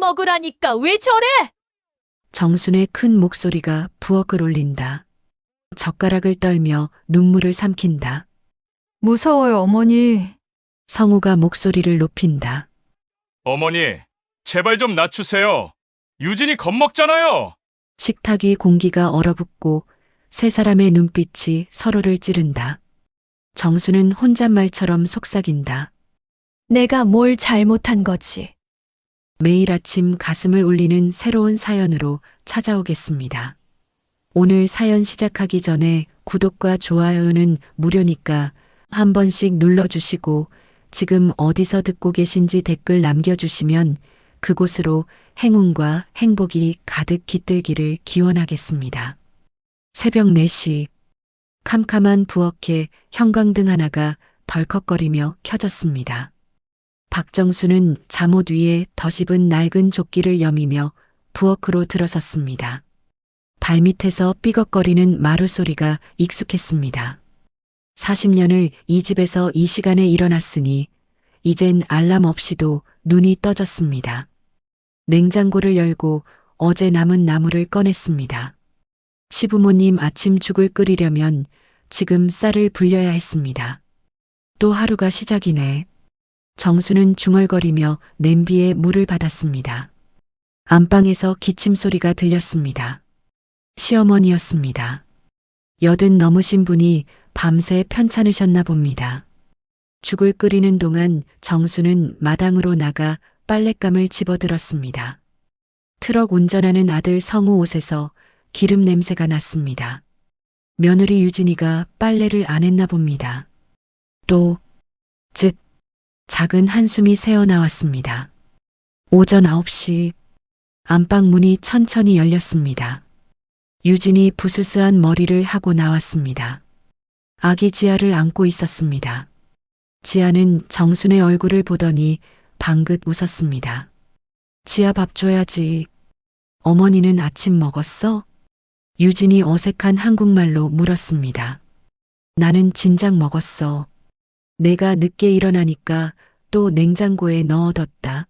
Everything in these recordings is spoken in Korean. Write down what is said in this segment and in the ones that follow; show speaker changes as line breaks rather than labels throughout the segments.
먹으라니까 왜 저래?
정순의 큰 목소리가 부엌을 울린다. 젓가락을 떨며 눈물을 삼킨다.
무서워요, 어머니.
성우가 목소리를 높인다.
어머니, 제발 좀 낮추세요. 유진이 겁먹잖아요.
식탁 위 공기가 얼어붙고 세 사람의 눈빛이 서로를 찌른다. 정수는 혼잣말처럼 속삭인다.
내가 뭘 잘못한 거지?
매일 아침 가슴을 울리는 새로운 사연으로 찾아오겠습니다. 오늘 사연 시작하기 전에 구독과 좋아요는 무료니까 한 번씩 눌러주시고 지금 어디서 듣고 계신지 댓글 남겨주시면 그곳으로 행운과 행복이 가득 깃들기를 기원하겠습니다. 새벽 4시 캄캄한 부엌에 형광등 하나가 덜컥거리며 켜졌습니다. 박정수는 잠옷 위에 덧입은 낡은 조끼를 여미며 부엌으로 들어섰습니다. 발밑에서 삐걱거리는 마루 소리가 익숙했습니다. 40년을 이 집에서 이 시간에 일어났으니 이젠 알람 없이도 눈이 떠졌습니다. 냉장고를 열고 어제 남은 나물을 꺼냈습니다. 시부모님 아침 죽을 끓이려면 지금 쌀을 불려야 했습니다. 또 하루가 시작이네. 정수는 중얼거리며 냄비에 물을 받았습니다. 안방에서 기침 소리가 들렸습니다. 시어머니였습니다. 80 넘으신 분이 밤새 편찮으셨나 봅니다. 죽을 끓이는 동안 정수는 마당으로 나가 빨랫감을 집어들었습니다. 트럭 운전하는 아들 성우 옷에서 기름 냄새가 났습니다. 며느리 유진이가 빨래를 안 했나 봅니다. 작은 한숨이 새어나왔습니다. 오전 9시 안방 문이 천천히 열렸습니다. 유진이 부스스한 머리를 하고 나왔습니다. 아기 지아를 안고 있었습니다. 지아는 정순의 얼굴을 보더니 방긋 웃었습니다. 지아 밥 줘야지. 어머니는 아침 먹었어? 유진이 어색한 한국말로 물었습니다. 나는 진작 먹었어. 내가 늦게 일어나니까 또 냉장고에 넣어뒀다.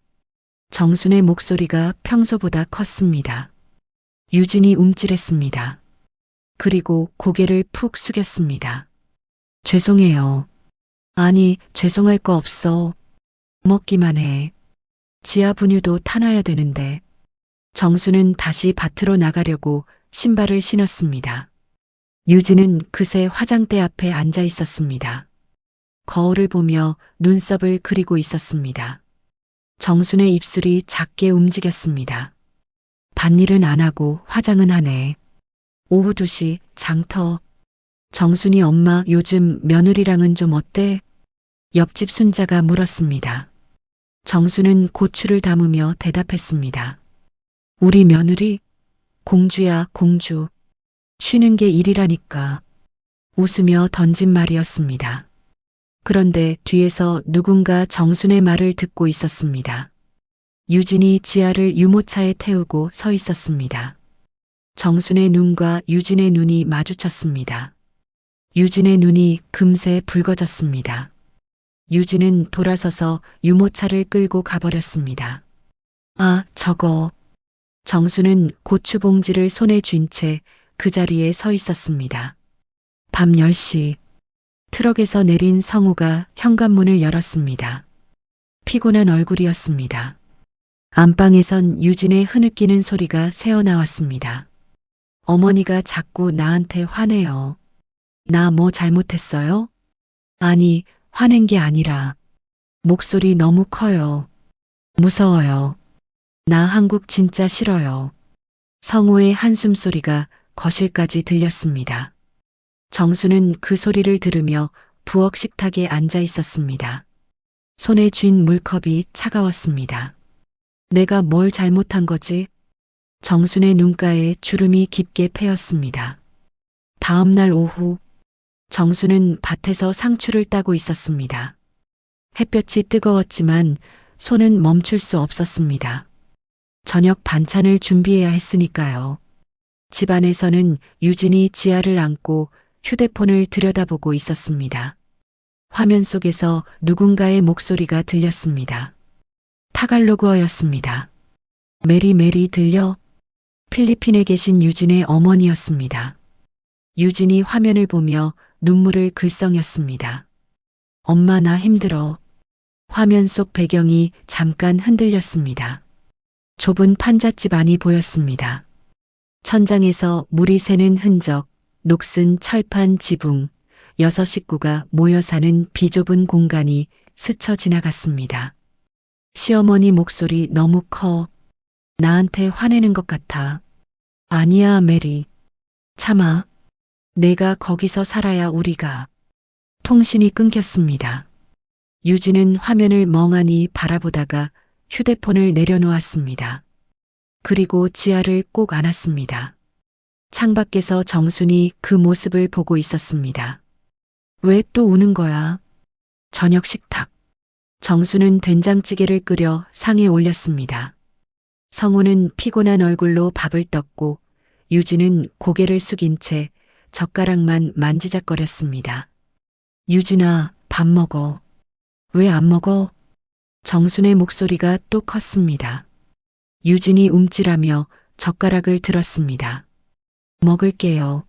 정순의 목소리가 평소보다 컸습니다. 유진이 움찔했습니다. 그리고 고개를 푹 숙였습니다. 죄송해요. 아니, 죄송할 거 없어. 먹기만 해. 지하 분유도 타놔야 되는데. 정수는 다시 밭으로 나가려고 신발을 신었습니다. 유진은 그새 화장대 앞에 앉아 있었습니다. 거울을 보며 눈썹을 그리고 있었습니다. 정순의 입술이 작게 움직였습니다. 밭일은 안 하고 화장은 하네. 오후 2시 장터. 정순이 엄마 요즘 며느리랑은 좀 어때? 옆집 순자가 물었습니다. 정수는 고추를 담으며 대답했습니다. 우리 며느리? 공주야, 공주. 쉬는 게 일이라니까. 웃으며 던진 말이었습니다. 그런데 뒤에서 누군가 정순의 말을 듣고 있었습니다. 유진이 지아를 유모차에 태우고 서 있었습니다. 정순의 눈과 유진의 눈이 마주쳤습니다. 유진의 눈이 금세 붉어졌습니다. 유진은 돌아서서 유모차를 끌고 가버렸습니다. 아, 저거. 정수는 고추 봉지를 손에 쥔 채 그 자리에 서 있었습니다. 밤 10시. 트럭에서 내린 성우가 현관문을 열었습니다. 피곤한 얼굴이었습니다. 안방에선 유진의 흐느끼는 소리가 새어나왔습니다. 어머니가 자꾸 나한테 화내요. 나 뭐 잘못했어요? 아니, 화낸 게 아니라 목소리 너무 커요. 무서워요. 나 한국 진짜 싫어요. 성우의 한숨 소리가 거실까지 들렸습니다. 정수는 그 소리를 들으며 부엌 식탁에 앉아 있었습니다. 손에 쥔 물컵이 차가웠습니다. 내가 뭘 잘못한 거지? 정순의 눈가에 주름이 깊게 패였습니다. 다음 날 오후, 정수는 밭에서 상추를 따고 있었습니다. 햇볕이 뜨거웠지만 손은 멈출 수 없었습니다. 저녁 반찬을 준비해야 했으니까요. 집안에서는 유진이 지아를 안고 휴대폰을 들여다보고 있었습니다. 화면 속에서 누군가의 목소리가 들렸습니다. 타갈로그어였습니다. 메리 들려? 필리핀에 계신 유진의 어머니였습니다. 유진이 화면을 보며 눈물을 글썽였습니다. 엄마 나 힘들어. 화면 속 배경이 잠깐 흔들렸습니다. 좁은 판잣집 안이 보였습니다. 천장에서 물이 새는 흔적, 녹슨 철판 지붕, 6 식구가 모여 사는 비좁은 공간이 스쳐 지나갔습니다. 시어머니 목소리 너무 커. 나한테 화내는 것 같아. 아니야, 메리. 참아. 내가 거기서 살아야 우리가. 통신이 끊겼습니다. 유진은 화면을 멍하니 바라보다가 휴대폰을 내려놓았습니다. 그리고 지아를 꼭 안았습니다. 창밖에서 정순이 그 모습을 보고 있었습니다. 왜 또 우는 거야? 저녁 식탁. 정수는 된장찌개를 끓여 상에 올렸습니다. 성우는 피곤한 얼굴로 밥을 떴고 유진은 고개를 숙인 채 젓가락만 만지작거렸습니다. 유진아, 밥 먹어. 왜 안 먹어? 정순의 목소리가 또 컸습니다. 유진이 움찔하며 젓가락을 들었습니다. 먹을게요.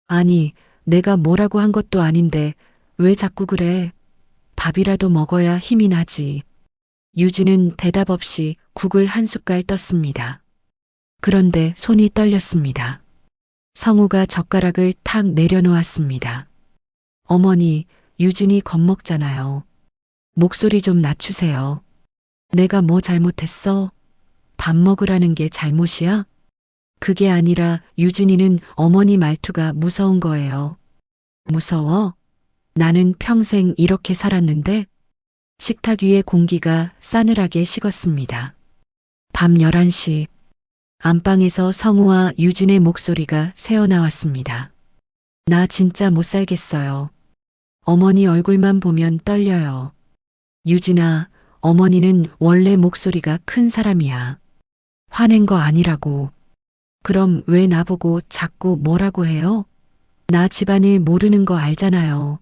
아니, 내가 뭐라고 한 것도 아닌데 왜 자꾸 그래? 밥이라도 먹어야 힘이 나지. 유진은 대답 없이 국을 한 숟갈 떴습니다. 그런데 손이 떨렸습니다. 성우가 젓가락을 탁 내려놓았습니다. 어머니, 유진이 겁먹잖아요. 목소리 좀 낮추세요. 내가 뭐 잘못했어? 밥 먹으라는 게 잘못이야? 그게 아니라 유진이는 어머니 말투가 무서운 거예요. 무서워? 나는 평생 이렇게 살았는데? 식탁 위의 공기가 싸늘하게 식었습니다. 밤 11시. 안방에서 성우와 유진의 목소리가 새어나왔습니다. 나 진짜 못 살겠어요. 어머니 얼굴만 보면 떨려요. 유진아, 어머니는 원래 목소리가 큰 사람이야. 화낸 거 아니라고. 그럼 왜 나보고 자꾸 뭐라고 해요? 나 집안일 모르는 거 알잖아요.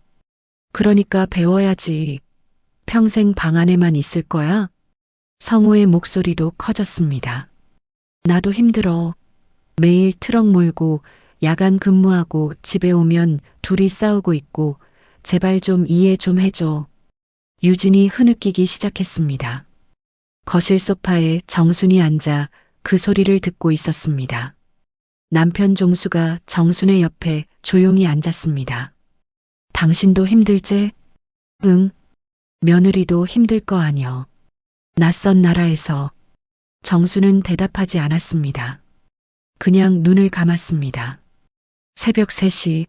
그러니까 배워야지. 평생 방 안에만 있을 거야? 성우의 목소리도 커졌습니다. 나도 힘들어. 매일 트럭 몰고 야간 근무하고 집에 오면 둘이 싸우고 있고 제발 좀 이해 좀 해줘. 유진이 흐느끼기 시작했습니다. 거실 소파에 정순이 앉아 그 소리를 듣고 있었습니다. 남편 종수가 정순의 옆에 조용히 앉았습니다. 당신도 힘들제? 응. 며느리도 힘들 거 아니여. 낯선 나라에서. 정수는 대답하지 않았습니다. 그냥 눈을 감았습니다. 새벽 3시.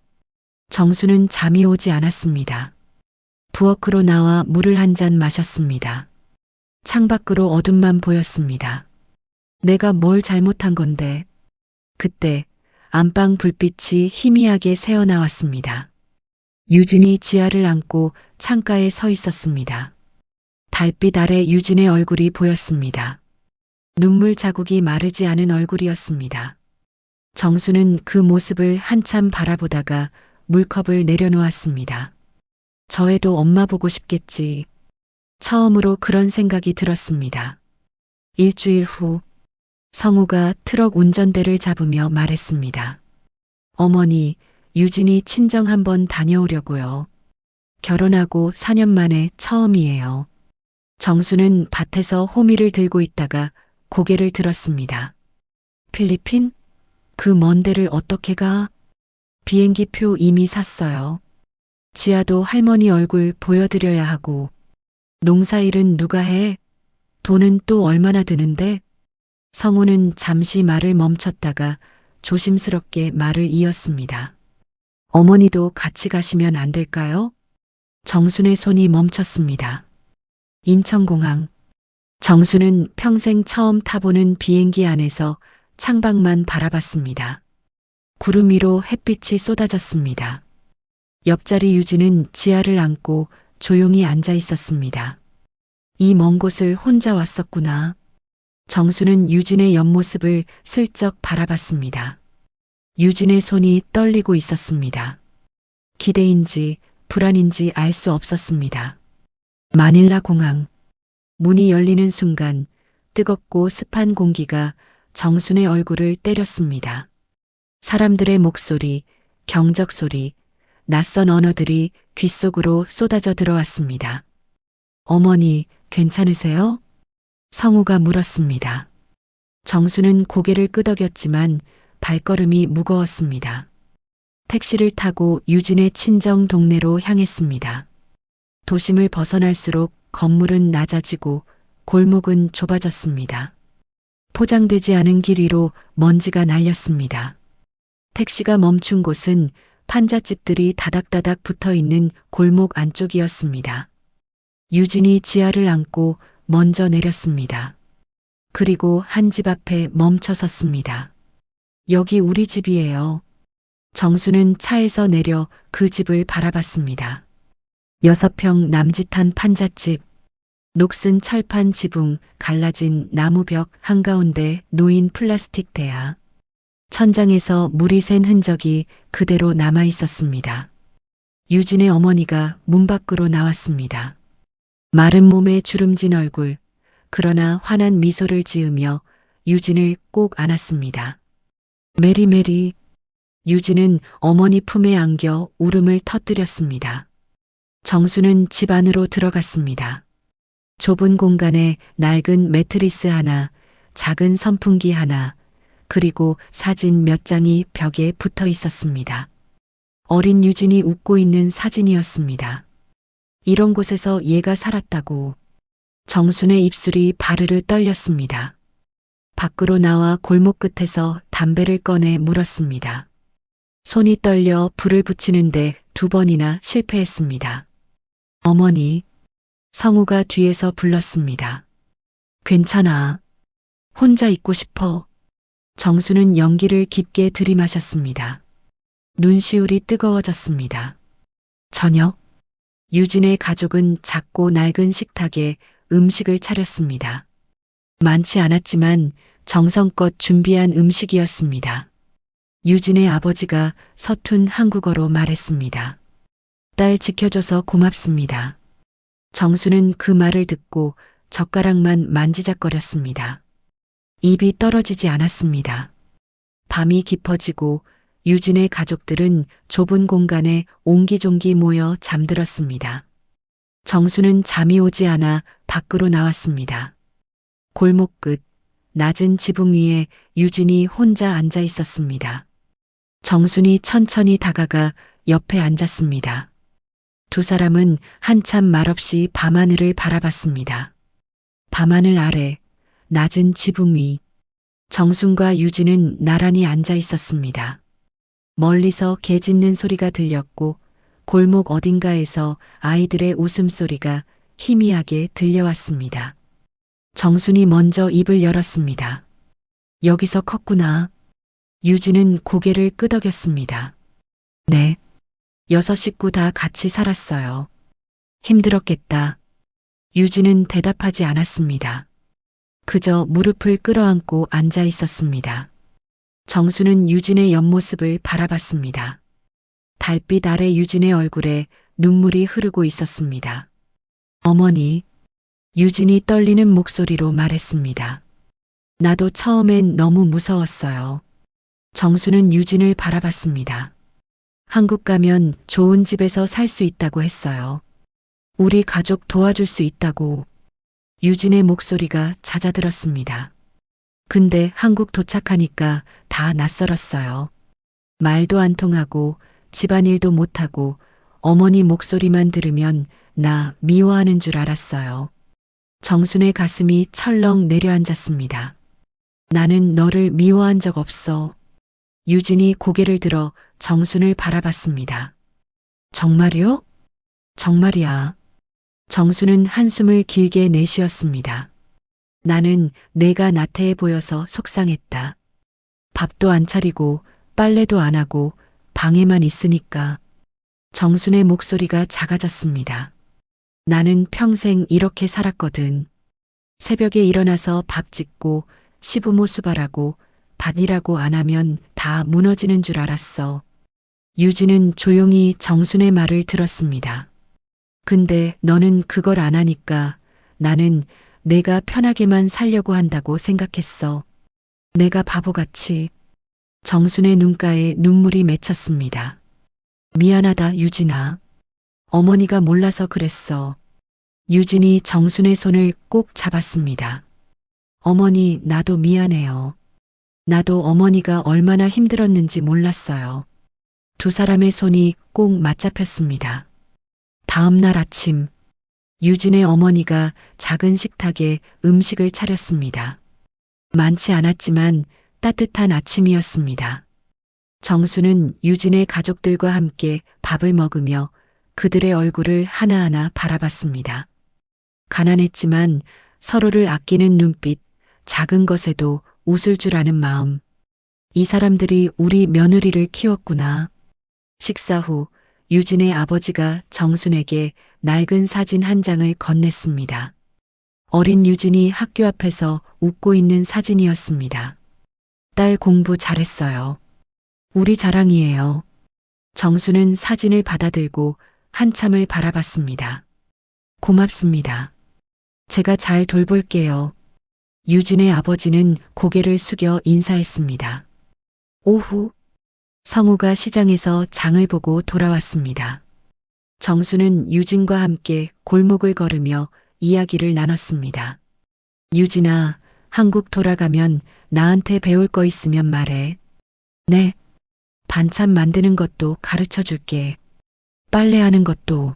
정수는 잠이 오지 않았습니다. 부엌으로 나와 물을 한 잔 마셨습니다. 창밖으로 어둠만 보였습니다. 내가 뭘 잘못한 건데. 그때 안방 불빛이 희미하게 새어나왔습니다. 유진이 지아를 안고 창가에 서 있었습니다. 달빛 아래 유진의 얼굴이 보였습니다. 눈물 자국이 마르지 않은 얼굴이었습니다. 정수는 그 모습을 한참 바라보다가 물컵을 내려놓았습니다. 저애도 엄마 보고 싶겠지. 처음으로 그런 생각이 들었습니다. 일주일 후 성우가 트럭 운전대를 잡으며 말했습니다. 어머니, 유진이 친정 한번 다녀오려고요. 결혼하고 4년 만에 처음이에요. 정수는 밭에서 호미를 들고 있다가 고개를 들었습니다. 필리핀? 그 먼 데를 어떻게 가? 비행기표 이미 샀어요. 지아도 할머니 얼굴 보여드려야 하고. 농사일은 누가 해? 돈은 또 얼마나 드는데? 성우는 잠시 말을 멈췄다가 조심스럽게 말을 이었습니다. 어머니도 같이 가시면 안 될까요? 정순의 손이 멈췄습니다. 인천공항. 정수는 평생 처음 타보는 비행기 안에서 창밖만 바라봤습니다. 구름 위로 햇빛이 쏟아졌습니다. 옆자리 유진은 지아를 안고 조용히 앉아 있었습니다. 이 먼 곳을 혼자 왔었구나. 정수는 유진의 옆모습을 슬쩍 바라봤습니다. 유진의 손이 떨리고 있었습니다. 기대인지 불안인지 알 수 없었습니다. 마닐라 공항. 문이 열리는 순간 뜨겁고 습한 공기가 정순의 얼굴을 때렸습니다. 사람들의 목소리, 경적 소리, 낯선 언어들이 귓속으로 쏟아져 들어왔습니다. 어머니, 괜찮으세요? 성우가 물었습니다. 정수는 고개를 끄덕였지만 발걸음이 무거웠습니다. 택시를 타고 유진의 친정 동네로 향했습니다. 도심을 벗어날수록 건물은 낮아지고 골목은 좁아졌습니다. 포장되지 않은 길 위로 먼지가 날렸습니다. 택시가 멈춘 곳은 판잣집들이 다닥다닥 붙어 있는 골목 안쪽이었습니다. 유진이 지하를 앉고 먼저 내렸습니다. 그리고 한 집 앞에 멈춰 섰습니다. 여기 우리 집이에요. 정수는 차에서 내려 그 집을 바라봤습니다. 6평 남짓한 판잣집, 녹슨 철판 지붕, 갈라진 나무벽 한가운데 놓인 플라스틱 대야. 천장에서 물이 샌 흔적이 그대로 남아 있었습니다. 유진의 어머니가 문 밖으로 나왔습니다. 마른 몸에 주름진 얼굴, 그러나 환한 미소를 지으며 유진을 꼭 안았습니다. 메리. 유진은 어머니 품에 안겨 울음을 터뜨렸습니다. 정수는 집 안으로 들어갔습니다. 좁은 공간에 낡은 매트리스 하나, 작은 선풍기 하나, 그리고 사진 몇 장이 벽에 붙어 있었습니다. 어린 유진이 웃고 있는 사진이었습니다. 이런 곳에서 얘가 살았다고. 정순의 입술이 바르르 떨렸습니다. 밖으로 나와 골목 끝에서 담배를 꺼내 물었습니다. 손이 떨려 불을 붙이는데 2번이나 실패했습니다. 어머니, 성우가 뒤에서 불렀습니다. 괜찮아. 혼자 있고 싶어. 정수는 연기를 깊게 들이마셨습니다. 눈시울이 뜨거워졌습니다. 저녁, 유진의 가족은 작고 낡은 식탁에 음식을 차렸습니다. 많지 않았지만 정성껏 준비한 음식이었습니다. 유진의 아버지가 서툰 한국어로 말했습니다. 딸 지켜줘서 고맙습니다. 정수는 그 말을 듣고 젓가락만 만지작거렸습니다. 입이 떨어지지 않았습니다. 밤이 깊어지고 유진의 가족들은 좁은 공간에 옹기종기 모여 잠들었습니다. 정수는 잠이 오지 않아 밖으로 나왔습니다. 골목 끝, 낮은 지붕 위에 유진이 혼자 앉아 있었습니다. 정순이 천천히 다가가 옆에 앉았습니다. 2 사람은 한참 말없이 밤하늘을 바라봤습니다. 밤하늘 아래, 낮은 지붕 위, 정순과 유진은 나란히 앉아 있었습니다. 멀리서 개 짖는 소리가 들렸고 골목 어딘가에서 아이들의 웃음소리가 희미하게 들려왔습니다. 정순이 먼저 입을 열었습니다. 여기서 컸구나. 유진은 고개를 끄덕였습니다. 네. 6 식구 다 같이 살았어요. 힘들었겠다. 유진은 대답하지 않았습니다. 그저 무릎을 끌어안고 앉아 있었습니다. 정수는 유진의 옆모습을 바라봤습니다. 달빛 아래 유진의 얼굴에 눈물이 흐르고 있었습니다. 어머니, 유진이 떨리는 목소리로 말했습니다. 나도 처음엔 너무 무서웠어요. 정수는 유진을 바라봤습니다. 한국 가면 좋은 집에서 살 수 있다고 했어요. 우리 가족 도와줄 수 있다고. 유진의 목소리가 잦아들었습니다. 근데 한국 도착하니까 다 낯설었어요. 말도 안 통하고 집안일도 못하고 어머니 목소리만 들으면 나 미워하는 줄 알았어요. 정순의 가슴이 철렁 내려앉았습니다. 나는 너를 미워한 적 없어. 유진이 고개를 들어 정순을 바라봤습니다. 정말이요? 정말이야. 정순은 한숨을 길게 내쉬었습니다. 나는 내가 나태해 보여서 속상했다. 밥도 안 차리고 빨래도 안 하고 방에만 있으니까. 정순의 목소리가 작아졌습니다. 나는 평생 이렇게 살았거든. 새벽에 일어나서 밥 짓고 시부모 수발하고 밭일하고 안 하면 다 무너지는 줄 알았어. 유진은 조용히 정순의 말을 들었습니다. 근데 너는 그걸 안 하니까 나는 내가 편하게만 살려고 한다고 생각했어. 내가 바보같이. 정순의 눈가에 눈물이 맺혔습니다. 미안하다, 유진아. 어머니가 몰라서 그랬어. 유진이 정순의 손을 꼭 잡았습니다. 어머니, 나도 미안해요. 나도 어머니가 얼마나 힘들었는지 몰랐어요. 두 사람의 손이 꼭 맞잡혔습니다. 다음 날 아침, 유진의 어머니가 작은 식탁에 음식을 차렸습니다. 많지 않았지만 따뜻한 아침이었습니다. 정수는 유진의 가족들과 함께 밥을 먹으며 그들의 얼굴을 하나하나 바라봤습니다. 가난했지만 서로를 아끼는 눈빛, 작은 것에도 웃을 줄 아는 마음. 이 사람들이 우리 며느리를 키웠구나. 식사 후 유진의 아버지가 정순에게 낡은 사진 한 장을 건넸습니다. 어린 유진이 학교 앞에서 웃고 있는 사진이었습니다. 딸 공부 잘했어요. 우리 자랑이에요. 정수는 사진을 받아들고 한참을 바라봤습니다. 고맙습니다. 제가 잘 돌볼게요. 유진의 아버지는 고개를 숙여 인사했습니다. 오후, 성우가 시장에서 장을 보고 돌아왔습니다. 정수는 유진과 함께 골목을 걸으며 이야기를 나눴습니다. 유진아, 한국 돌아가면 나한테 배울 거 있으면 말해. 네. 반찬 만드는 것도 가르쳐 줄게. 빨래하는 것도.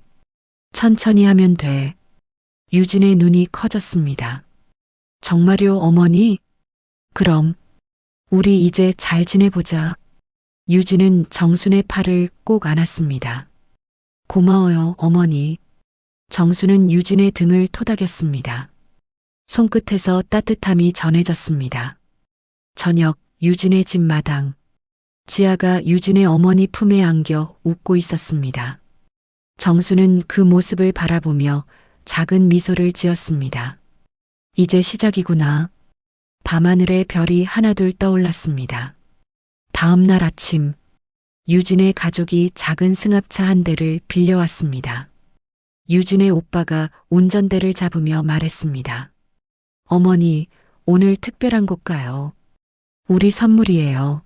천천히 하면 돼. 유진의 눈이 커졌습니다. 정말요, 어머니? 그럼. 우리 이제 잘 지내보자. 유진은 정순의 팔을 꼭 안았습니다. 고마워요, 어머니. 정수는 유진의 등을 토닥였습니다. 손끝에서 따뜻함이 전해졌습니다. 저녁, 유진의 집 마당. 지아가 유진의 어머니 품에 안겨 웃고 있었습니다. 정수는 그 모습을 바라보며 작은 미소를 지었습니다. 이제 시작이구나. 밤하늘에 별이 하나둘 떠올랐습니다. 다음 날 아침, 유진의 가족이 작은 승합차 한 대를 빌려왔습니다. 유진의 오빠가 운전대를 잡으며 말했습니다. 어머니, 오늘 특별한 곳 가요. 우리 선물이에요.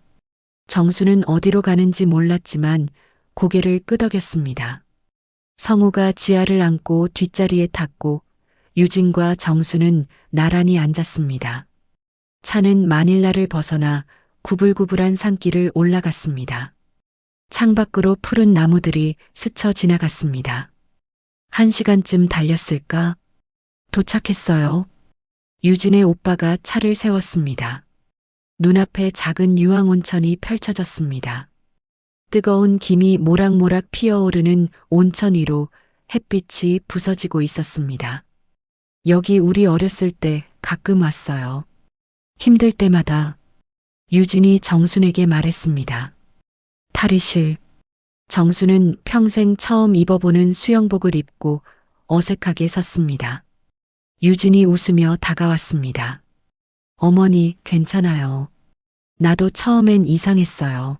정수는 어디로 가는지 몰랐지만 고개를 끄덕였습니다. 성우가 지아를 안고 뒷자리에 탔고 유진과 정수는 나란히 앉았습니다. 차는 마닐라를 벗어나 구불구불한 산길을 올라갔습니다. 창밖으로 푸른 나무들이 스쳐 지나갔습니다. 1시간쯤 달렸을까? 도착했어요. 유진의 오빠가 차를 세웠습니다. 눈앞에 작은 유황온천이 펼쳐졌습니다. 뜨거운 김이 모락모락 피어오르는 온천 위로 햇빛이 부서지고 있었습니다. 여기 우리 어렸을 때 가끔 왔어요. 힘들 때마다. 유진이 정순에게 말했습니다. 탈의실. 정수는 평생 처음 입어보는 수영복을 입고 어색하게 섰습니다. 유진이 웃으며 다가왔습니다. 어머니, 괜찮아요. 나도 처음엔 이상했어요.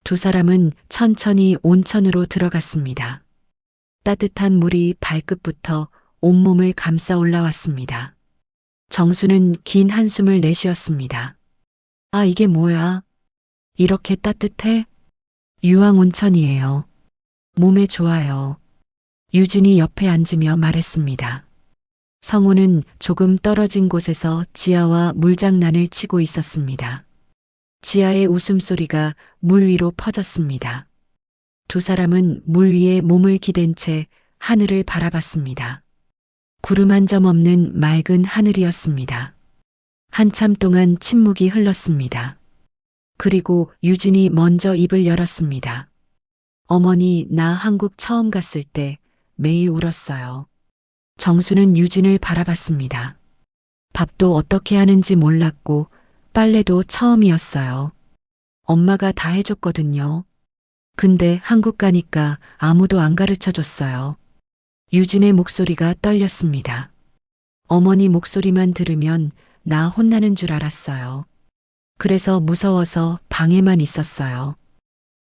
두 사람은 천천히 온천으로 들어갔습니다. 따뜻한 물이 발끝부터 온몸을 감싸 올라왔습니다. 정수는 긴 한숨을 내쉬었습니다. 아, 이게 뭐야? 이렇게 따뜻해? 유황온천이에요. 몸에 좋아요. 유진이 옆에 앉으며 말했습니다. 성우는 조금 떨어진 곳에서 지아와 물장난을 치고 있었습니다. 지아의 웃음소리가 물 위로 퍼졌습니다. 두 사람은 물 위에 몸을 기댄 채 하늘을 바라봤습니다. 구름 한 점 없는 맑은 하늘이었습니다. 한참 동안 침묵이 흘렀습니다. 그리고 유진이 먼저 입을 열었습니다. 어머니, 나 한국 처음 갔을 때 매일 울었어요. 정수는 유진을 바라봤습니다. 밥도 어떻게 하는지 몰랐고 빨래도 처음이었어요. 엄마가 다 해줬거든요. 근데 한국 가니까 아무도 안 가르쳐 줬어요. 유진의 목소리가 떨렸습니다. 어머니 목소리만 들으면 나 혼나는 줄 알았어요. 그래서 무서워서 방에만 있었어요.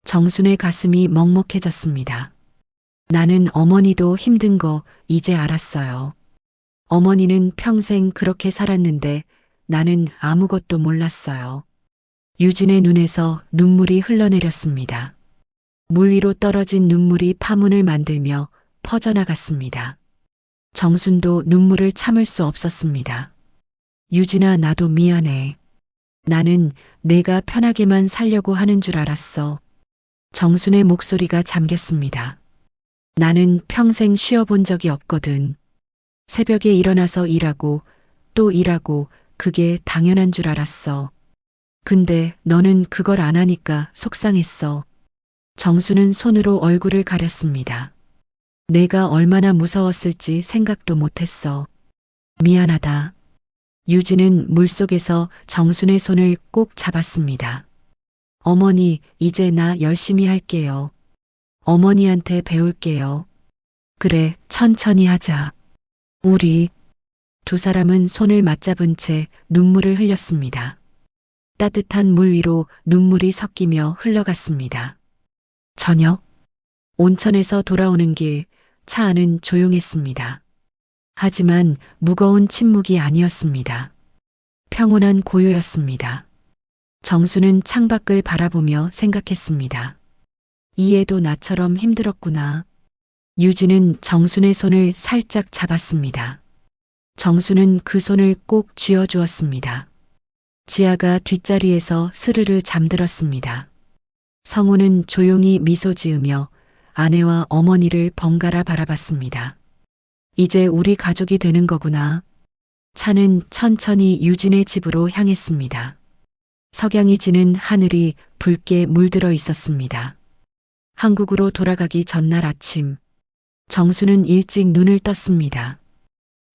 정순의 가슴이 먹먹해졌습니다. 나는 어머니도 힘든 거 이제 알았어요. 어머니는 평생 그렇게 살았는데 나는 아무것도 몰랐어요. 유진의 눈에서 눈물이 흘러내렸습니다. 물 위로 떨어진 눈물이 파문을 만들며 퍼져나갔습니다. 정순도 눈물을 참을 수 없었습니다. 유진아, 나도 미안해. 나는 내가 편하게만 살려고 하는 줄 알았어. 정순의 목소리가 잠겼습니다. 나는 평생 쉬어본 적이 없거든. 새벽에 일어나서 일하고 또 일하고 그게 당연한 줄 알았어. 근데 너는 그걸 안 하니까 속상했어. 정수는 손으로 얼굴을 가렸습니다. 내가 얼마나 무서웠을지 생각도 못했어. 미안하다. 유진은 물속에서 정순의 손을 꼭 잡았습니다. 어머니, 이제 나 열심히 할게요. 어머니한테 배울게요. 그래, 천천히 하자. 우리 두 사람은 손을 맞잡은 채 눈물을 흘렸습니다. 따뜻한 물 위로 눈물이 섞이며 흘러갔습니다. 저녁, 온천에서 돌아오는 길, 차 안은 조용했습니다. 하지만 무거운 침묵이 아니었습니다. 평온한 고요였습니다. 정수는 창밖을 바라보며 생각했습니다. 이해도 나처럼 힘들었구나. 유진은 정순의 손을 살짝 잡았습니다. 정수는 그 손을 꼭 쥐어주었습니다. 지아가 뒷자리에서 스르르 잠들었습니다. 성우는 조용히 미소 지으며 아내와 어머니를 번갈아 바라봤습니다. 이제 우리 가족이 되는 거구나. 차는 천천히 유진의 집으로 향했습니다. 석양이 지는 하늘이 붉게 물들어 있었습니다. 한국으로 돌아가기 전날 아침, 정수는 일찍 눈을 떴습니다.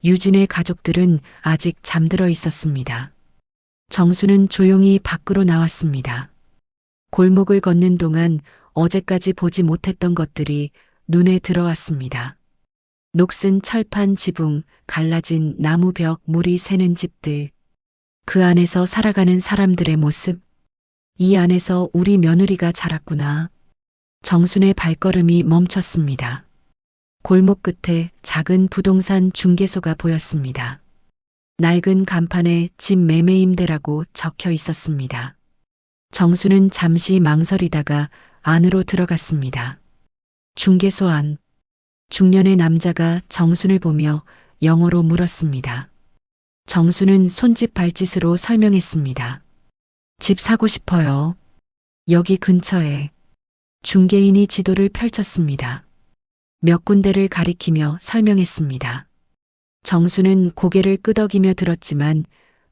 유진의 가족들은 아직 잠들어 있었습니다. 정수는 조용히 밖으로 나왔습니다. 골목을 걷는 동안 어제까지 보지 못했던 것들이 눈에 들어왔습니다. 녹슨 철판 지붕, 갈라진 나무벽, 물이 새는 집들. 그 안에서 살아가는 사람들의 모습. 이 안에서 우리 며느리가 자랐구나. 정순의 발걸음이 멈췄습니다. 골목 끝에 작은 부동산 중개소가 보였습니다. 낡은 간판에 집 매매임대라고 적혀 있었습니다. 정수는 잠시 망설이다가 안으로 들어갔습니다. 중개소 안, 중년의 남자가 정순을 보며 영어로 물었습니다. 정수는 손짓 발짓으로 설명했습니다. 집 사고 싶어요. 여기 근처에. 중개인이 지도를 펼쳤습니다. 몇 군데를 가리키며 설명했습니다. 정수는 고개를 끄덕이며 들었지만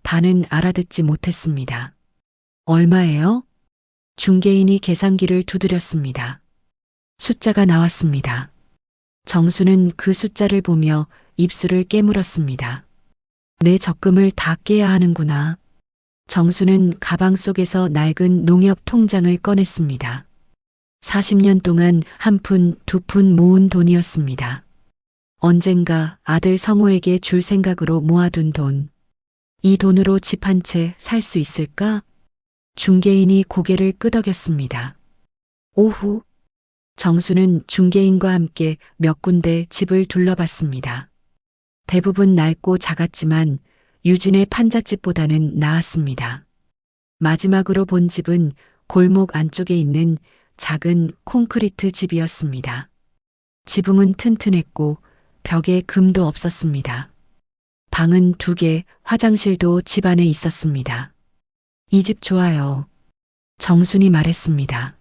반은 알아듣지 못했습니다. 얼마예요? 중개인이 계산기를 두드렸습니다. 숫자가 나왔습니다. 정수는 그 숫자를 보며 입술을 깨물었습니다. 내 적금을 다 깨야 하는구나. 정수는 가방 속에서 낡은 농협 통장을 꺼냈습니다. 40년 동안 한 푼, 두 푼 모은 돈이었습니다. 언젠가 아들 성호에게 줄 생각으로 모아둔 돈. 이 돈으로 집 한 채 살 수 있을까? 중개인이 고개를 끄덕였습니다. 오후, 정수는 중개인과 함께 몇 군데 집을 둘러봤습니다. 대부분 낡고 작았지만 유진의 판잣집보다는 나았습니다. 마지막으로 본 집은 골목 안쪽에 있는 작은 콘크리트 집이었습니다. 지붕은 튼튼했고 벽에 금도 없었습니다. 방은 2개, 화장실도 집 안에 있었습니다. 이 집 좋아요. 정순이 말했습니다.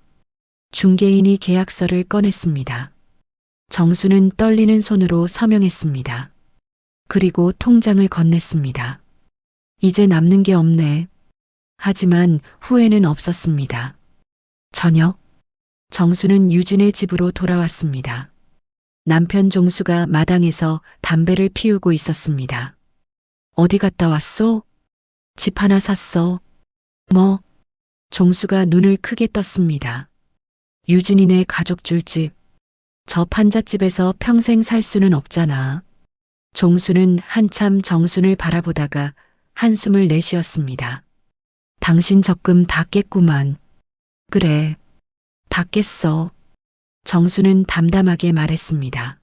중개인이 계약서를 꺼냈습니다. 정수는 떨리는 손으로 서명했습니다. 그리고 통장을 건넸습니다. 이제 남는 게 없네. 하지만 후회는 없었습니다. 저녁, 정수는 유진의 집으로 돌아왔습니다. 남편 종수가 마당에서 담배를 피우고 있었습니다. 어디 갔다 왔소? 집 하나 샀어. 뭐? 종수가 눈을 크게 떴습니다. 유진이네 가족줄 집. 저 판잣집에서 평생 살 수는 없잖아. 종수는 한참 정순을 바라보다가 한숨을 내쉬었습니다. 당신 적금 다 깼구만. 그래, 다 깼어. 정수는 담담하게 말했습니다.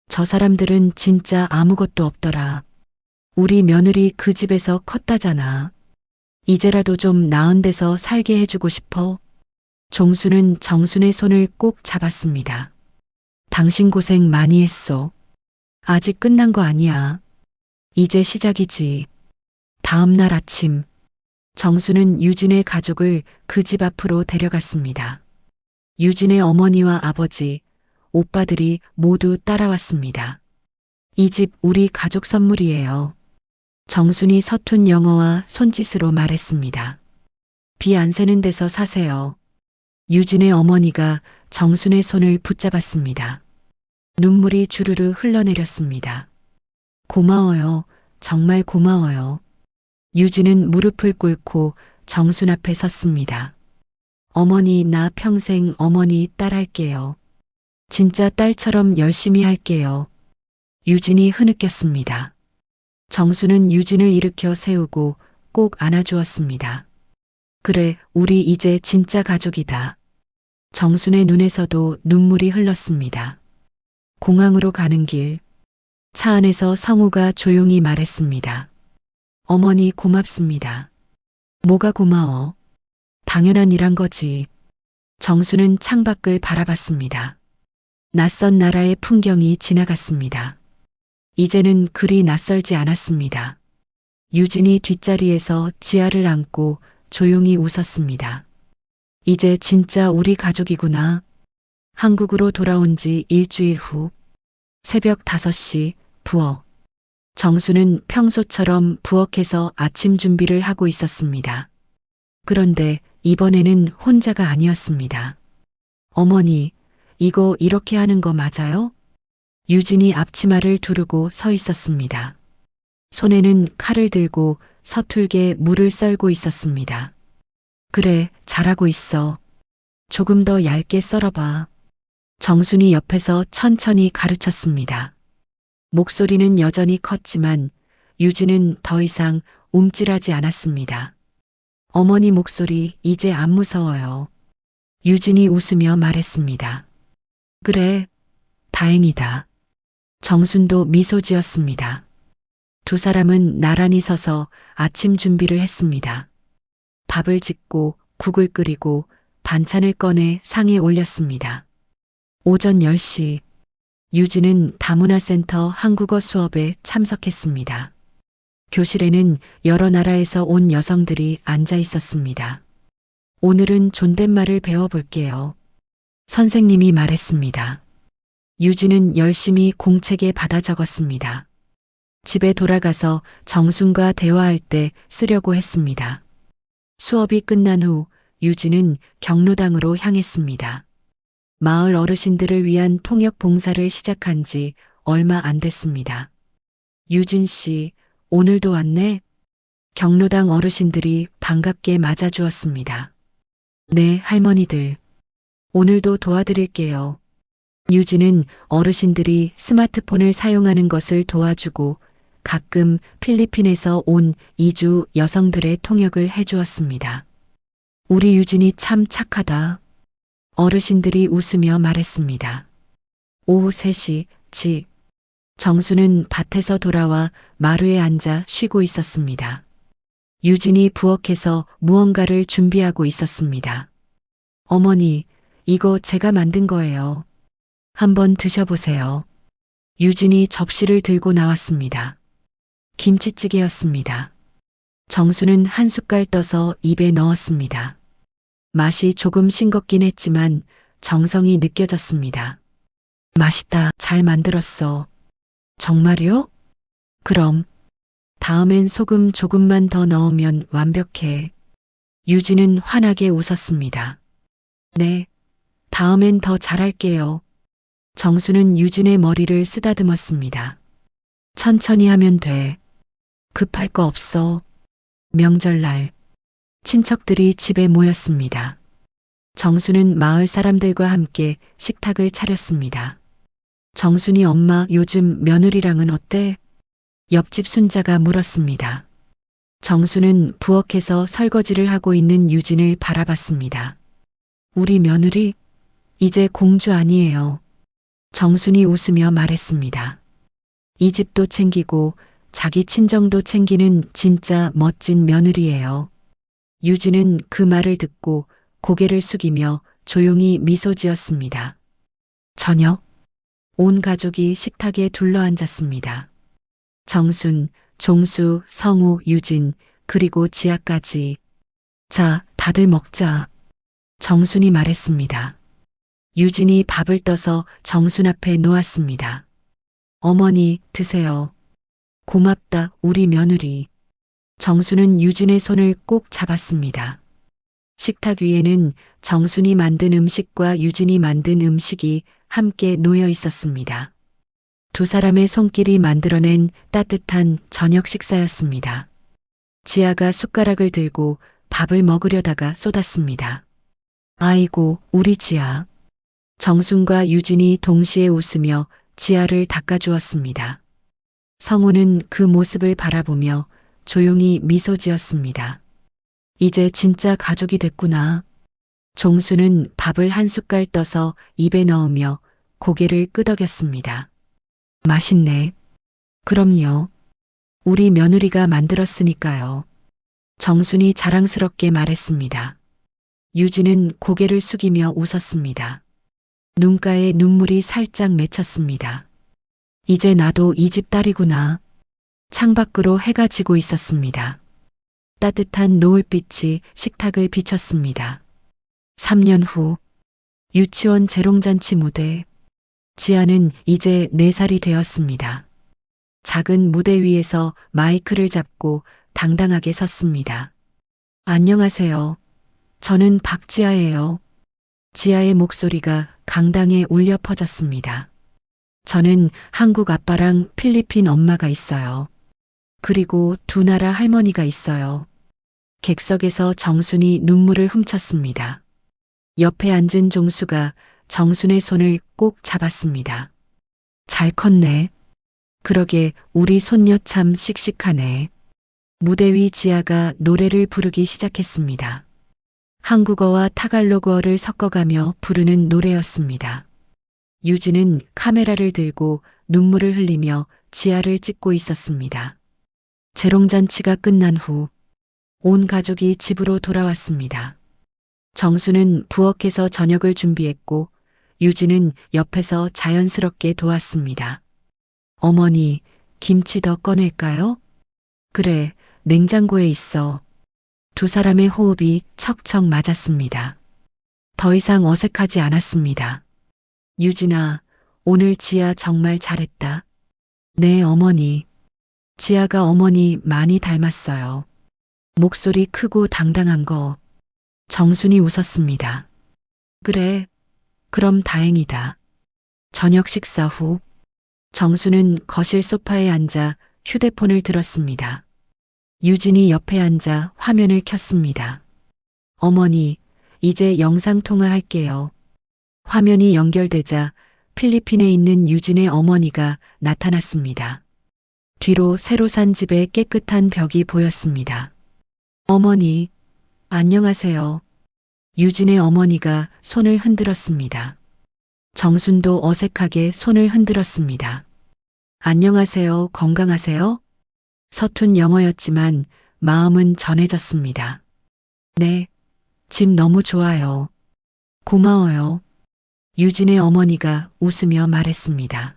저 사람들은 진짜 아무것도 없더라. 우리 며느리 그 집에서 컸다잖아. 이제라도 좀 나은 데서 살게 해주고 싶어. 종수는 정순의 손을 꼭 잡았습니다. 당신 고생 많이 했어. 아직 끝난 거 아니야. 이제 시작이지. 다음 날 아침, 정수는 유진의 가족을 그 집 앞으로 데려갔습니다. 유진의 어머니와 아버지, 오빠들이 모두 따라왔습니다. 이 집 우리 가족 선물이에요. 정순이 서툰 영어와 손짓으로 말했습니다. 비 안 새는 데서 사세요. 유진의 어머니가 정순의 손을 붙잡았습니다. 눈물이 주르르 흘러내렸습니다. 고마워요. 정말 고마워요. 유진은 무릎을 꿇고 정순 앞에 섰습니다. 어머니, 나 평생 어머니 딸할게요. 진짜 딸처럼 열심히 할게요. 유진이 흐느꼈습니다. 정수는 유진을 일으켜 세우고 꼭 안아주었습니다. 그래, 우리 이제 진짜 가족이다. 정순의 눈에서도 눈물이 흘렀습니다. 공항으로 가는 길, 차 안에서 성우가 조용히 말했습니다. 어머니 고맙습니다. 뭐가 고마워? 당연한 일한 거지. 정수는 창밖을 바라봤습니다. 낯선 나라의 풍경이 지나갔습니다. 이제는 그리 낯설지 않았습니다. 유진이 뒷자리에서 지아를 안고 조용히 웃었습니다. 이제 진짜 우리 가족이구나. 한국으로 돌아온 지 일주일 후, 새벽 5시, 부엌. 정수는 평소처럼 부엌에서 아침 준비를 하고 있었습니다. 그런데 이번에는 혼자가 아니었습니다. 어머니, 이거 이렇게 하는 거 맞아요? 유진이 앞치마를 두르고 서 있었습니다. 손에는 칼을 들고 서툴게 물을 썰고 있었습니다. 그래, 잘하고 있어. 조금 더 얇게 썰어봐. 정순이 옆에서 천천히 가르쳤습니다. 목소리는 여전히 컸지만 유진은 더 이상 움찔하지 않았습니다. 어머니 목소리 이제 안 무서워요. 유진이 웃으며 말했습니다. 그래, 다행이다. 정순도 미소 지었습니다. 두 사람은 나란히 서서 아침 준비를 했습니다. 밥을 짓고 국을 끓이고 반찬을 꺼내 상에 올렸습니다. 오전 10시, 유진은 다문화센터 한국어 수업에 참석했습니다. 교실에는 여러 나라에서 온 여성들이 앉아 있었습니다. 오늘은 존댓말을 배워볼게요. 선생님이 말했습니다. 유진은 열심히 공책에 받아 적었습니다. 집에 돌아가서 정순과 대화할 때 쓰려고 했습니다. 수업이 끝난 후 유진은 경로당으로 향했습니다. 마을 어르신들을 위한 통역 봉사를 시작한 지 얼마 안 됐습니다. 유진 씨, 오늘도 왔네? 경로당 어르신들이 반갑게 맞아주었습니다. 네, 할머니들. 오늘도 도와드릴게요. 유진은 어르신들이 스마트폰을 사용하는 것을 도와주고 가끔 필리핀에서 온 이주 여성들의 통역을 해주었습니다. 우리 유진이 참 착하다. 어르신들이 웃으며 말했습니다. 오후 3시, 집. 정수는 밭에서 돌아와 마루에 앉아 쉬고 있었습니다. 유진이 부엌에서 무언가를 준비하고 있었습니다. 어머니, 이거 제가 만든 거예요. 한번 드셔보세요. 유진이 접시를 들고 나왔습니다. 김치찌개였습니다. 정수는 한 숟갈 떠서 입에 넣었습니다. 맛이 조금 싱겁긴 했지만 정성이 느껴졌습니다. 맛있다. 잘 만들었어. 정말요? 그럼 다음엔 소금 조금만 더 넣으면 완벽해. 유진은 환하게 웃었습니다. 네, 다음엔 더 잘할게요. 정수는 유진의 머리를 쓰다듬었습니다. 천천히 하면 돼. 급할 거 없어. 명절날 친척들이 집에 모였습니다. 정수는 마을 사람들과 함께 식탁을 차렸습니다. 정순이 엄마, 요즘 며느리랑은 어때? 옆집 순자가 물었습니다. 정수는 부엌에서 설거지를 하고 있는 유진을 바라봤습니다. 우리 며느리? 이제 공주 아니에요. 정순이 웃으며 말했습니다. 이 집도 챙기고 자기 친정도 챙기는 진짜 멋진 며느리예요. 유진은 그 말을 듣고 고개를 숙이며 조용히 미소 지었습니다. 저녁, 온 가족이 식탁에 둘러앉았습니다. 정순, 종수, 성우, 유진, 그리고 지아까지. 자, 다들 먹자. 정순이 말했습니다. 유진이 밥을 떠서 정순 앞에 놓았습니다. 어머니, 드세요. 고맙다, 우리 며느리. 정순은 유진의 손을 꼭 잡았습니다. 식탁 위에는 정순이 만든 음식과 유진이 만든 음식이 함께 놓여 있었습니다. 두 사람의 손길이 만들어낸 따뜻한 저녁 식사였습니다. 지아가 숟가락을 들고 밥을 먹으려다가 쏟았습니다. 아이고, 우리 지아. 정순과 유진이 동시에 웃으며 지아를 닦아주었습니다. 성우는 그 모습을 바라보며 조용히 미소 지었습니다. 이제 진짜 가족이 됐구나. 종수는 밥을 한 숟갈 떠서 입에 넣으며 고개를 끄덕였습니다. 맛있네. 그럼요. 우리 며느리가 만들었으니까요. 정순이 자랑스럽게 말했습니다. 유진은 고개를 숙이며 웃었습니다. 눈가에 눈물이 살짝 맺혔습니다. 이제 나도 이 집 딸이구나. 창밖으로 해가 지고 있었습니다. 따뜻한 노을빛이 식탁을 비췄습니다. 3년 후 유치원 재롱잔치 무대. 지아는 이제 4살이 되었습니다. 작은 무대 위에서 마이크를 잡고 당당하게 섰습니다. 안녕하세요. 저는 박지아예요. 지아의 목소리가 강당에 울려 퍼졌습니다. 저는 한국 아빠랑 필리핀 엄마가 있어요. 그리고 두 나라 할머니가 있어요. 객석에서 정순이 눈물을 훔쳤습니다. 옆에 앉은 종수가 정순의 손을 꼭 잡았습니다. 잘 컸네. 그러게 우리 손녀 참 씩씩하네. 무대 위 지아가 노래를 부르기 시작했습니다. 한국어와 타갈로그어를 섞어가며 부르는 노래였습니다. 유진은 카메라를 들고 눈물을 흘리며 지아를 찍고 있었습니다. 재롱잔치가 끝난 후 온 가족이 집으로 돌아왔습니다. 정수는 부엌에서 저녁을 준비했고 유진은 옆에서 자연스럽게 도왔습니다. 어머니, 김치 더 꺼낼까요? 그래, 냉장고에 있어. 두 사람의 호흡이 척척 맞았습니다. 더 이상 어색하지 않았습니다. 유진아, 오늘 지아 정말 잘했다. 네, 어머니. 지아가 어머니 많이 닮았어요. 목소리 크고 당당한 거. 정순이 웃었습니다. 그래, 그럼 다행이다. 저녁 식사 후 정순은 거실 소파에 앉아 휴대폰을 들었습니다. 유진이 옆에 앉아 화면을 켰습니다. 어머니, 이제 영상통화할게요. 화면이 연결되자 필리핀에 있는 유진의 어머니가 나타났습니다. 뒤로 새로 산 집의 깨끗한 벽이 보였습니다. 어머니, 안녕하세요. 유진의 어머니가 손을 흔들었습니다. 정순도 어색하게 손을 흔들었습니다. 안녕하세요, 건강하세요? 서툰 영어였지만 마음은 전해졌습니다. 네, 집 너무 좋아요. 고마워요. 유진의 어머니가 웃으며 말했습니다.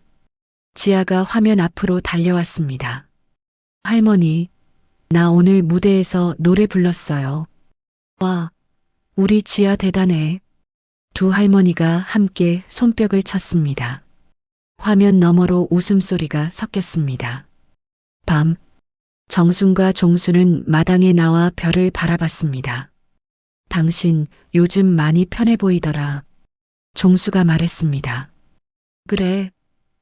지아가 화면 앞으로 달려왔습니다. 할머니, 나 오늘 무대에서 노래 불렀어요. 와, 우리 지아 대단해. 두 할머니가 함께 손뼉을 쳤습니다. 화면 너머로 웃음소리가 섞였습니다. 밤, 정순과 종수는 마당에 나와 별을 바라봤습니다. 당신 요즘 많이 편해 보이더라. 종수가 말했습니다. 그래,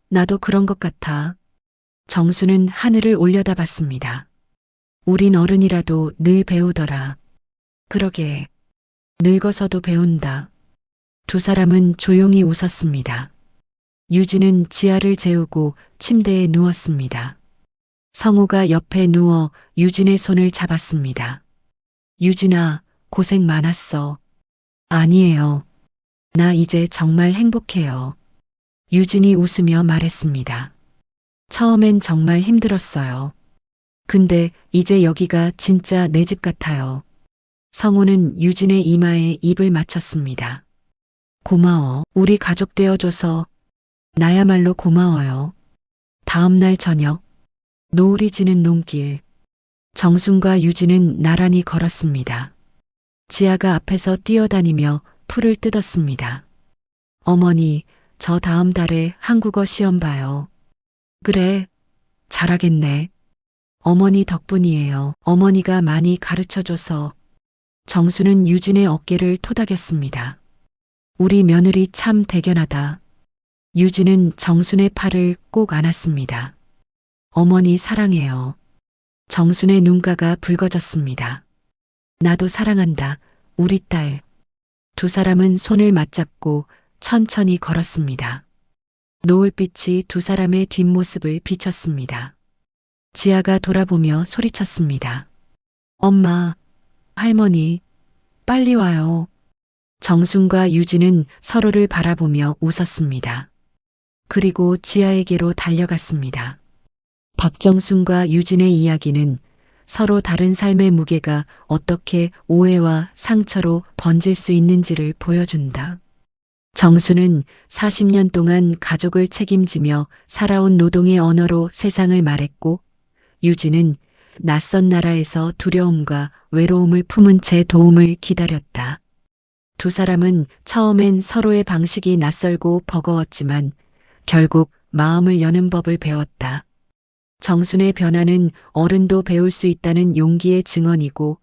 나도 그런 것 같아. 정수는 하늘을 올려다봤습니다. 우린 어른이라도 늘 배우더라. 그러게, 늙어서도 배운다. 두 사람은 조용히 웃었습니다. 유진은 지아를 재우고 침대에 누웠습니다. 성우가 옆에 누워 유진의 손을 잡았습니다. 유진아, 고생 많았어. 아니에요. 나 이제 정말 행복해요. 유진이 웃으며 말했습니다. 처음엔 정말 힘들었어요. 근데 이제 여기가 진짜 내 집 같아요. 성우는 유진의 이마에 입을 맞췄습니다. 고마워. 우리 가족 되어줘서. 나야말로 고마워요. 다음 날 저녁, 노을이 지는 논길. 정순과 유진은 나란히 걸었습니다. 지아가 앞에서 뛰어다니며 풀을 뜯었습니다. 어머니, 저 다음 달에 한국어 시험 봐요. 그래, 잘하겠네. 어머니 덕분이에요. 어머니가 많이 가르쳐줘서. 정수는 유진의 어깨를 토닥였습니다. 우리 며느리 참 대견하다. 유진은 정순의 팔을 꼭 안았습니다. 어머니 사랑해요. 정순의 눈가가 붉어졌습니다. 나도 사랑한다, 우리 딸. 두 사람은 손을 맞잡고 천천히 걸었습니다. 노을빛이 두 사람의 뒷모습을 비쳤습니다. 지아가 돌아보며 소리쳤습니다. 엄마, 할머니, 빨리 와요. 정순과 유진은 서로를 바라보며 웃었습니다. 그리고 지아에게로 달려갔습니다. 박정순과 유진의 이야기는 서로 다른 삶의 무게가 어떻게 오해와 상처로 번질 수 있는지를 보여준다. 정수는 40년 동안 가족을 책임지며 살아온 노동의 언어로 세상을 말했고, 유진은 낯선 나라에서 두려움과 외로움을 품은 채 도움을 기다렸다. 두 사람은 처음엔 서로의 방식이 낯설고 버거웠지만 결국 마음을 여는 법을 배웠다. 정순의 변화는 어른도 배울 수 있다는 용기의 증언이고,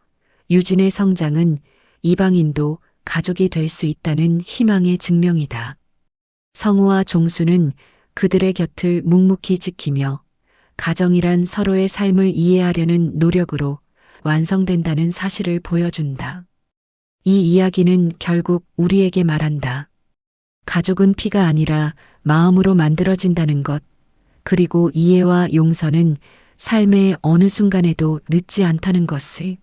유진의 성장은 이방인도 가족이 될 수 있다는 희망의 증명이다. 성우와 종수는 그들의 곁을 묵묵히 지키며 가정이란 서로의 삶을 이해하려는 노력으로 완성된다는 사실을 보여준다. 이 이야기는 결국 우리에게 말한다. 가족은 피가 아니라 마음으로 만들어진다는 것, 그리고 이해와 용서는 삶의 어느 순간에도 늦지 않다는 것을.